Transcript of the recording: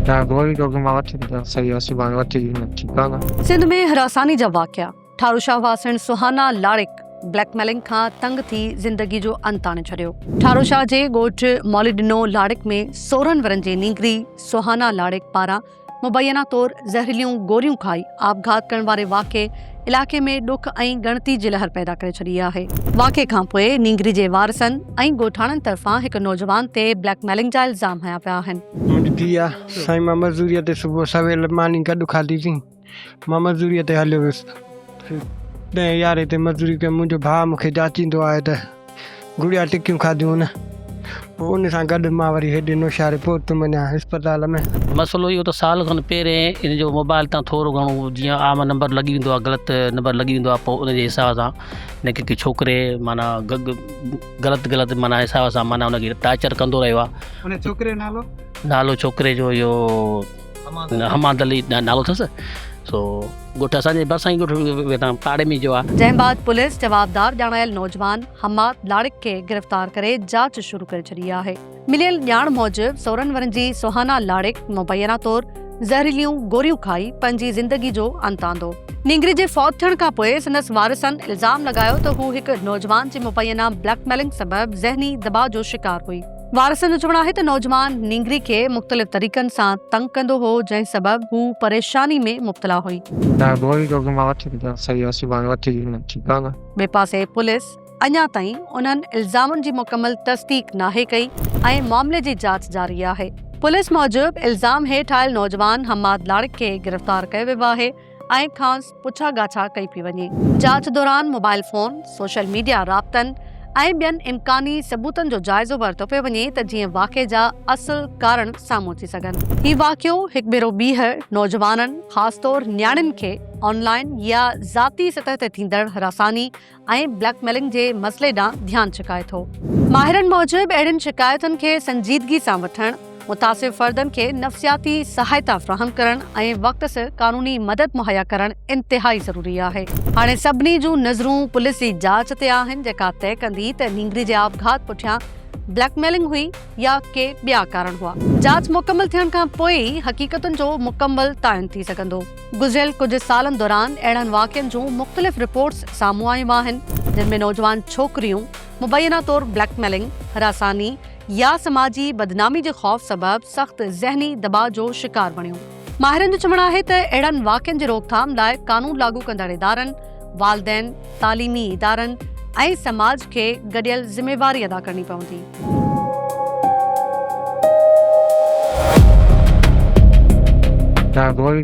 गोरी सही सिंध में हरासानी जा वाक़िया ठारूशाह वासिन सुहाना लाड़िक ब्लैकमेलिंग खां तंग थी ज़िंदगी जो अंत आणे छॾियो। ठारूशाह जे ॻोठु मौलिडिनो लाड़िक में 16 वरनि जे नींगरी सुहाना लाड़िक पारां मुबैना तौर ज़हरीलियूं गोरियूं खाई आपघात करण वारे वाक़े इलाक़े में ॾुख ऐं ॻणती जी लहर पैदा करे छॾी आहे। वाक़े खां पोइ नींगरी जे वारसनि ऐं ॻोठाणनि तरफ़ां हिकु नौजवान ते ब्लैकमेलिंग जा इल्ज़ाम हया पिया आहिनि। मुंहिंजी धीउ साईं मां मज़दूरीअ ते सुबुह सवेल मानी गॾु खाधीसीं। मां मज़दूरीअ ते हलियो वियुसि 10-11 ते मज़दूरी कई। मुंहिंजो भाउ मूंखे जाचींदो आहे त गुड़िया टिकियूं खाधियूं हुन, पोइ उन सां गॾु मां वरी हेॾे नौशारे पहुतुमि वञा अस्पताल में। मसइलो इहो त साल खनि पहिरें इन जो मोबाइल तां थोरो घणो जीअं आम नंबर लॻी वेंदो आहे, ग़लति नंबर लॻी वेंदो आहे, पोइ उनजे हिसाब सां हिन के छोकिरे माना ग़लति माना हिसाब सां माना उनखे टार्चर कंदो रहियो आहे। उन छोकिरे नालो छोकिरे जो इहो हमाद अली नालो अथसि। सो ॻोठ असांजे भरिसां ई ॻोठ पाड़े में जो आहे। जंहिं बाद पुलिस जवाबदार ॼाणायल नौजवान हमाद लाड़िक खे गिरफ़्तार करे जांच शुरू करे छॾी आहे। मिलियल ॼाण मूजिबि 16 वरनि जी सुहाना लाड़िक मुबैना तौर ज़हरीलियूं गोरियूं खाई पंहिंजी ज़िंदगी जो अंत आंदो। नींगरी जे फौत थियण खां पोइ संदसि वारिसनि इल्ज़ाम लॻायो त हू हिकु नौजवान जे मुबैना ब्लैकमेलिंग सबबि ज़हनी दबाव जो शिकार हुई। वारिसनि जो चवणु आहे त नौजवान नींगरी खे मुख़्तलिफ़ तरीक़नि सां तंग कंदो हो, जंहिं सबबि हू परेशानी में मुब्तला हुई। ॿिए पासे पुलिस अञा ताईं उन्हनि इल्ज़ामनि जी मुकमल तस्दीक नाहे कई ऐं मामले जी जांच जारी आहे। पुलिस मूजिबि इल्ज़ाम हेठि आयल नौजवान हमाद लाड़िक खे गिरफ़्तार कयो वियो आहे ऐं खांसि पुछा गाछा कई पई वञे। जांच दौरान मोबाइल फोन, सोशल मीडिया राब्तनि ऐं ॿियनि इम्कानी सबूतनि जो जाइज़ो वरितो पियो वञे त जीअं वाक़े जा असुल कारण साम्हूं अची सघनि। हीउ वाक़ियो हिकु भेरो ॿीहर नौजवाननि ख़ासि तौर न्याणियुनि खे ऑनलाइन या ज़ाती सतह ते थींदड़ हरासानी ऐं ब्लैकमेलिंग जे मसइले ॾांहुं ध्यानु छिकाए थो। माहिरनि मूजिबि अहिड़ियुनि शिकायतुनि खे संजीदगी सां वठणु, मुतासिब फ़र्दनि खे नफ़्सियाती सहायता फ़राहम करणु ऐं वक़्त सिर क़ानूनी मदद मुहैया करणु इंतिहाई ज़रूरी आहे। हाणे सभिनी जूं नज़रूं पुलिस जी जांच ते आहिनि, जेका तइ कंदी त नींगरी जे आपघात पुठियां ब्लैकमेलिंग हुई या के ॿिया कारण हुआ। जांच मुकमल थियण खां पोइ ई हक़ीक़तुनि जो मुकमल तइनु थी सघंदो। गुज़िरियल कुझु सालनि दौरान अहिड़नि वाक़िअनि जूं मुख़्तलिफ़ रिपोर्ट्स साम्हूं आयूं आहिनि, जिन में नौजवान छोकिरियूं मुबैना तौर ब्लैकमेलिंग, हरासानी या समाजी बदनामी जे ख़ौफ़ सबबि सख़्त ज़हनी दबाव जो शिकार बणियूं। माहिरनि जो चवणु आहे त अहिड़नि वाक़िअनि जी रोकथाम लाइ कानून लागू कंदड़ इदारनि, वालिदैन, तालीमी इदारनि ऐं समाज खे गॾियल ज़िमेवारी अदा करणी पवंदी। गोरी